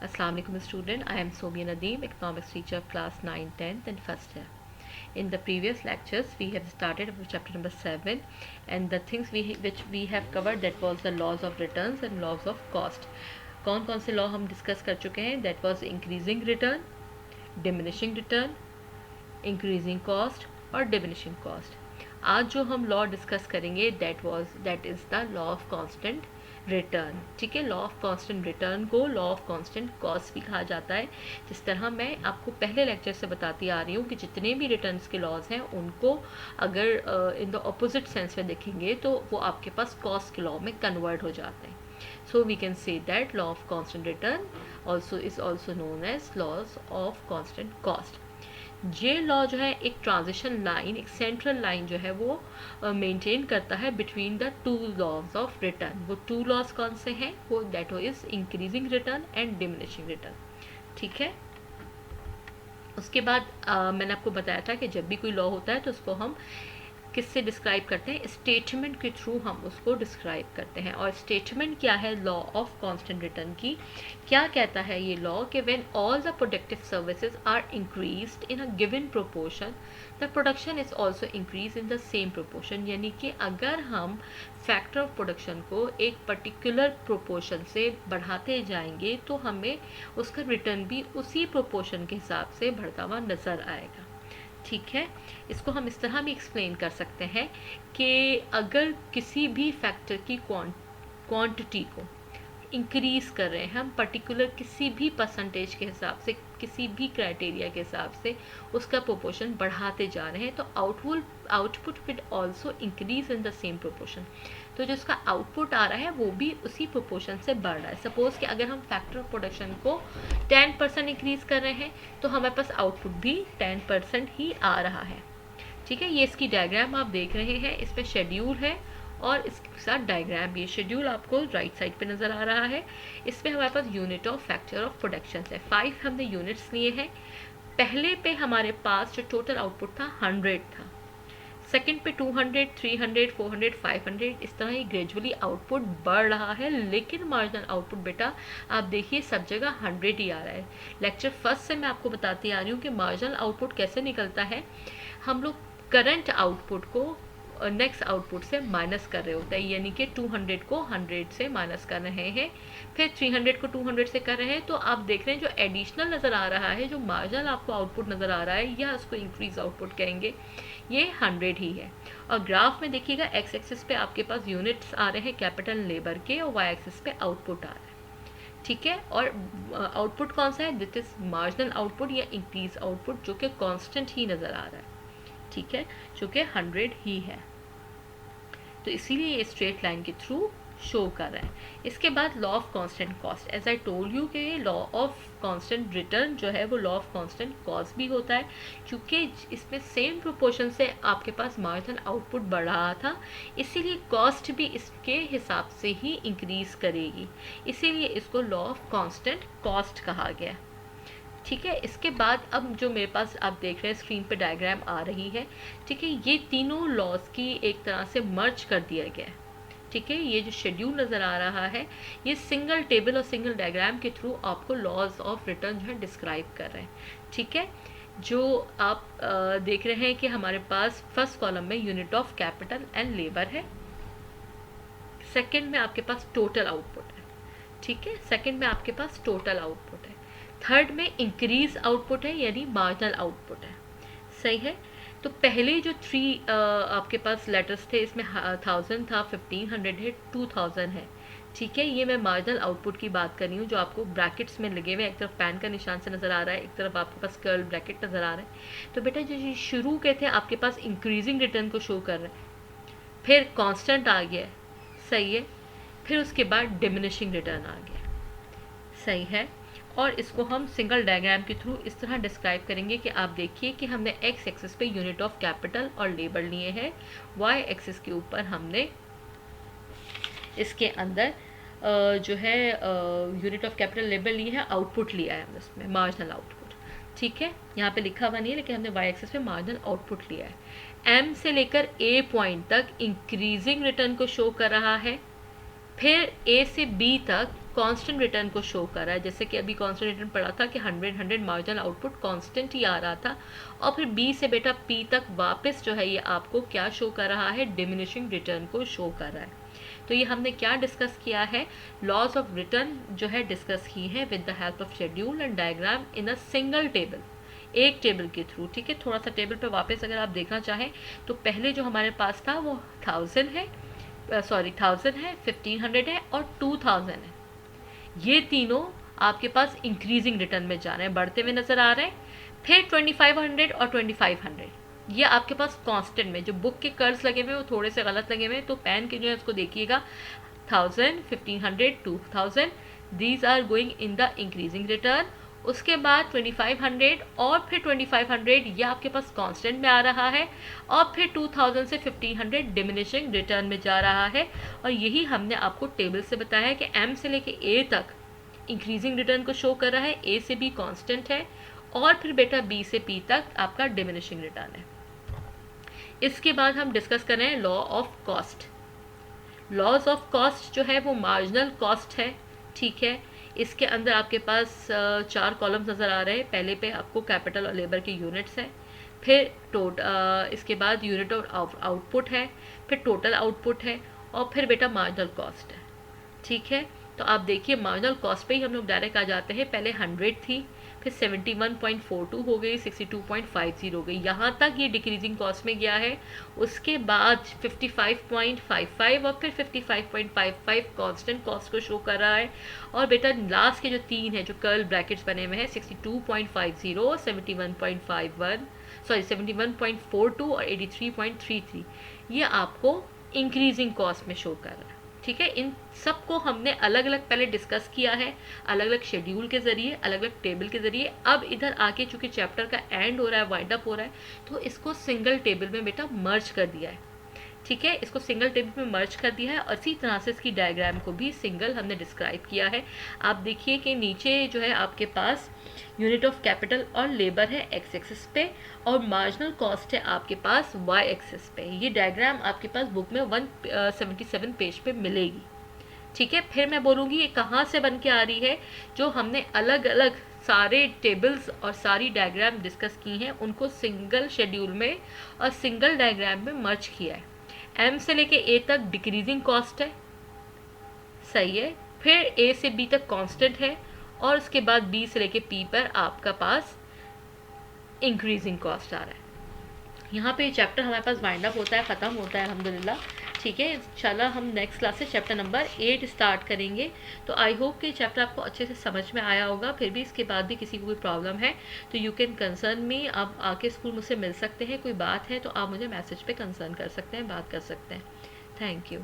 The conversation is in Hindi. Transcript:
Assalamu alaikum student. I am Sobia Nadeem, economics teacher of class 9, 10th and first year. In the previous lectures we have started with chapter number 7 and the things which we have covered, that was the laws of returns and laws of cost. कौन कौन से लॉ हम डिस्कस कर चुके हैं? That was increasing return, diminishing return, increasing cost और डिमिनिशिंग कॉस्ट। आज जो हम लॉ डिस्कस करेंगे that is the law of constant return. ठीक है, लॉ ऑफ कांस्टेंट रिटर्न को लॉ ऑफ कांस्टेंट कॉस्ट भी कहा जाता है। जिस तरह मैं आपको पहले लेक्चर से बताती आ रही हूँ कि जितने भी रिटर्न्स के लॉज हैं उनको अगर इन द ऑपोजिट सेंस में देखेंगे तो वो आपके पास कॉस्ट के लॉ में कन्वर्ट हो जाते हैं। So we can say that law of constant return is also known as laws of constant cost. ये लॉ जो है एक ट्रांजिशन लाइन, एक सेंट्रल लाइन जो है वो मेंटेन करता है between the two laws of return. वो टू लॉज कौन से हैं? वो that is increasing return and diminishing return. ठीक है, उसके बाद मैंने आपको बताया था कि जब भी कोई लॉ होता है तो उसको हम किससे डिस्क्राइब करते हैं? स्टेटमेंट के थ्रू हम उसको डिस्क्राइब करते हैं। और स्टेटमेंट क्या है लॉ ऑफ कांस्टेंट रिटर्न की? क्या कहता है ये लॉ कि when all the productive services are increased in a given proportion the production is also increase in the same proportion. यानी कि अगर हम फैक्टर ऑफ प्रोडक्शन को एक पर्टिकुलर प्रोपोर्शन से बढ़ाते जाएंगे तो हमें उसका रिटर्न भी उसी प्रोपोर्शन के हिसाब से बढ़ता हुआ नज़र आएगा। ठीक है, इसको हम इस तरह भी एक्सप्लेन कर सकते हैं कि अगर किसी भी फैक्टर की क्वांटिटी को इंक्रीज़ कर रहे हैं हम पर्टिकुलर किसी भी परसेंटेज के हिसाब से, किसी भी क्राइटेरिया के हिसाब से उसका प्रोपोर्शन बढ़ाते जा रहे हैं तो output will also increase in the same proportion. तो जो उसका आउटपुट आ रहा है वो भी उसी प्रोपोर्शन से बढ़ रहा है। सपोज कि अगर हम फैक्टर ऑफ प्रोडक्शन को 10% इंक्रीज कर रहे हैं तो हमारे पास आउटपुट भी 10% ही आ रहा है। ठीक है, ये इसकी डायग्राम आप देख रहे हैं, इसमें शेड्यूल है और इसके साथ डायग्राम भी। शेड्यूल आपको राइट साइड पे नज़र आ रहा है। इसमें हमारे पास unit of factor of production है। 5 हमने यूनिट्स लिए हैं। पहले पे हमारे पास जो टोटल आउटपुट था 100 था, सेकंड पे 200, 300, 400, 500, इस तरह ही ग्रेजुअली आउटपुट बढ़ रहा है। लेकिन मार्जिनल आउटपुट बेटा आप देखिए सब जगह 100 ही आ रहा है। लेक्चर फर्स्ट से मैं आपको बताती आ रही हूँ कि मार्जिनल आउटपुट कैसे निकलता है। हम लोग करंट आउटपुट को नेक्स्ट आउटपुट से माइनस कर रहे होते हैं, यानी कि 200 को 100 से माइनस कर रहे हैं, फिर 300 को 200 से कर रहे हैं। तो आप देख रहे हैं जो एडिशनल नज़र आ रहा है, जो मार्जिनल आपको आउटपुट नज़र आ रहा है या उसको इंक्रीज आउटपुट कहेंगे, ये 100 ही है। और ग्राफ में देखिएगा एक्स एक्सिस पे आपके पास यूनिट्स आ रहे हैं कैपिटल लेबर के और वाई एक्सिस पे आउटपुट आ रहा है। ठीक है, और आउटपुट कौन सा है? दिस इज मार्जिनल आउटपुट या इंक्रीज आउटपुट जो कि कांस्टेंट ही नज़र आ रहा है। ठीक है, जो कि 100 ही है, तो इसीलिए ये स्ट्रेट लाइन के थ्रू शो कर रहा है। इसके बाद law of constant cost, as I told you कि लॉ ऑफ कांस्टेंट रिटर्न जो है वो लॉ ऑफ कांस्टेंट कॉस्ट भी होता है, क्योंकि इसमें सेम प्रोपोर्शन से आपके पास मार्जिनल आउटपुट बढ़ रहा था, इसीलिए कॉस्ट भी इसके हिसाब से ही इंक्रीज करेगी, इसीलिए इसको लॉ ऑफ कांस्टेंट कॉस्ट कहा गया। ठीक है, इसके बाद अब जो मेरे पास आप देख रहे हैं स्क्रीन पे डायग्राम आ रही है। ठीक है, ये तीनों लॉज की एक तरह से मर्ज कर दिया गया है। ठीक है, ये जो शेड्यूल नज़र आ रहा है ये सिंगल टेबल और सिंगल डायग्राम के थ्रू आपको लॉज ऑफ रिटर्न जो है डिस्क्राइब कर रहे हैं। ठीक है, जो आप देख रहे हैं कि हमारे पास फर्स्ट कॉलम में unit of capital and labour है, सेकेंड में आपके पास टोटल आउटपुट है। ठीक है, सेकेंड में आपके पास टोटल आउटपुट है, थर्ड में इंक्रीज आउटपुट है यानी मार्जिनल आउटपुट है। सही है, तो पहले जो 3 आपके पास लेटर्स थे इसमें 1000 था, 1500 है, 2000 है। ठीक है, ये मैं मार्जिनल आउटपुट की बात कर रही हूँ जो आपको ब्रैकेट्स में लगे हुए, एक तरफ पैन का निशान से नज़र आ रहा है, एक तरफ आपके पास कर्ल ब्रैकेट नज़र आ रहा है। तो बेटा जो शुरू के थे आपके पास इंक्रीजिंग रिटर्न को शो कर रहे हैं, फिर कांस्टेंट आ गया, सही है, फिर उसके बाद डिमिनिशिंग रिटर्न आ गया। सही है, और इसको हम सिंगल डायग्राम के थ्रू इस तरह डिस्क्राइब करेंगे कि आप देखिए कि हमने एक्स एक्सिस पे यूनिट ऑफ कैपिटल और लेबर लिए हैं, वाई एक्सिस के ऊपर हमने इसके अंदर जो है यूनिट ऑफ कैपिटल लेबर लिए है, आउटपुट लिया है हमने उसमें मार्जिनल आउटपुट। ठीक है, यहाँ पे लिखा हुआ नहीं है लेकिन हमने वाई एक्सिस पे मार्जिनल आउटपुट लिया है। एम से लेकर ए पॉइंट तक इंक्रीजिंग रिटर्न को शो कर रहा है, फिर ए से बी तक कांस्टेंट रिटर्न को शो कर रहा है। जैसे कि अभी कांस्टेंट रिटर्न पढ़ा था कि 100 मार्जिनल आउटपुट कांस्टेंट ही आ रहा था, और फिर बी से बेटा पी तक वापस जो है ये आपको क्या शो कर रहा है, डिमिनिशिंग रिटर्न को शो कर रहा है। तो ये हमने क्या डिस्कस किया है, लॉज ऑफ रिटर्न जो है डिस्कस की है with the help of schedule and diagram in a single table, एक टेबल के थ्रू। ठीक है, थोड़ा सा टेबल पे वापस अगर आप देखना चाहें तो पहले जो हमारे पास था वो 1000 है, 1000 है, 1500 है और 2000 है। ये तीनों आपके पास इंक्रीजिंग रिटर्न में जा रहे हैं, बढ़ते हुए नजर आ रहे हैं। फिर 2500 और 2500 ये आपके पास कांस्टेंट में, जो बुक के कर्व्स लगे हुए वो थोड़े से गलत लगे हुए, तो पेन के जो है उसको देखिएगा, 1000, 1500, 2000, these are going in the increasing return. उसके बाद 2500 और फिर 2500 ये आपके पास कांस्टेंट में आ रहा है, और फिर 2000 से 1500 डिमिनिशिंग रिटर्न में जा रहा है। और यही हमने आपको टेबल से बताया है कि एम से लेके ए तक इंक्रीजिंग रिटर्न को शो कर रहा है, ए से बी कांस्टेंट है, और फिर बेटा बी से पी तक आपका डिमिनिशिंग रिटर्न है। इसके बाद हम डिस्कस कर रहे हैं law of cost. Laws of cost जो है वो मार्जिनल कॉस्ट है। ठीक है, इसके अंदर आपके पास 4 कॉलम्स नज़र आ रहे हैं। पहले पे आपको कैपिटल और लेबर के यूनिट्स है, फिर इसके बाद यूनिट ऑफ आउटपुट है, फिर टोटल आउटपुट है, और फिर बेटा मार्जिनल कॉस्ट है। ठीक है, तो आप देखिए मार्जिनल कॉस्ट पे ही हम लोग डायरेक्ट आ जाते हैं। पहले 100 थी, फिर 71.42 हो गई, 62.50 हो गई, यहाँ तक ये डिक्रीजिंग कॉस्ट में गया है। उसके बाद 55.55 और फिर 55.55 कांस्टेंट कॉस्ट को शो कर रहा है। और बेटा लास्ट के जो 3 है, जो कर्ल ब्रैकेट्स बने हुए हैं, 62.50, 71.51, सॉरी 71.42 और 83.33, ये आपको इंक्रीजिंग कॉस्ट में शो कर रहा है। ठीक है, इन सबको हमने अलग अलग पहले डिस्कस किया है, अलग अलग शेड्यूल के जरिए, अलग अलग टेबल के जरिए। अब इधर आके चूंकि चैप्टर का एंड हो रहा है, वाइंड अप हो रहा है, तो इसको सिंगल टेबल में बेटा मर्ज कर दिया है। ठीक है, इसको सिंगल टेबल में मर्ज कर दिया है, और इसी तरह से इसकी डायग्राम को भी सिंगल हमने डिस्क्राइब किया है। आप देखिए कि नीचे जो है आपके पास यूनिट ऑफ कैपिटल और लेबर है एक्स एक्सिस पे, और मार्जिनल कॉस्ट है आपके पास वाई एक्सिस पे। ये डायग्राम आपके पास बुक में 177 पेज पे मिलेगी। ठीक है, फिर मैं बोलूँगी ये कहाँ से बन के आ रही है, जो हमने अलग अलग सारे टेबल्स और सारी डायग्राम डिस्कस की हैं, उनको सिंगल शेड्यूल में और सिंगल डायग्राम में मर्ज किया है। एम से लेके ए तक डिक्रीजिंग कॉस्ट है, सही है, फिर ए से बी तक कांस्टेंट है, और उसके बाद बी से लेके पी पर आपका पास इंक्रीजिंग कॉस्ट आ रहा है। यहाँ पे चैप्टर हमारे पास वाइंड अप होता है, ख़त्म होता है अल्हम्दुलिल्लाह। ठीक है, इंशाल्लाह हम नेक्स्ट क्लास से चैप्टर नंबर 8 स्टार्ट करेंगे। तो आई होप कि चैप्टर आपको अच्छे से समझ में आया होगा। फिर भी इसके बाद भी किसी को कोई प्रॉब्लम है तो यू कैन कंसर्न मी, आप आके स्कूल मुझसे मिल सकते हैं। कोई बात है तो आप मुझे मैसेज पे कंसर्न कर सकते हैं, बात कर सकते हैं। Thank you.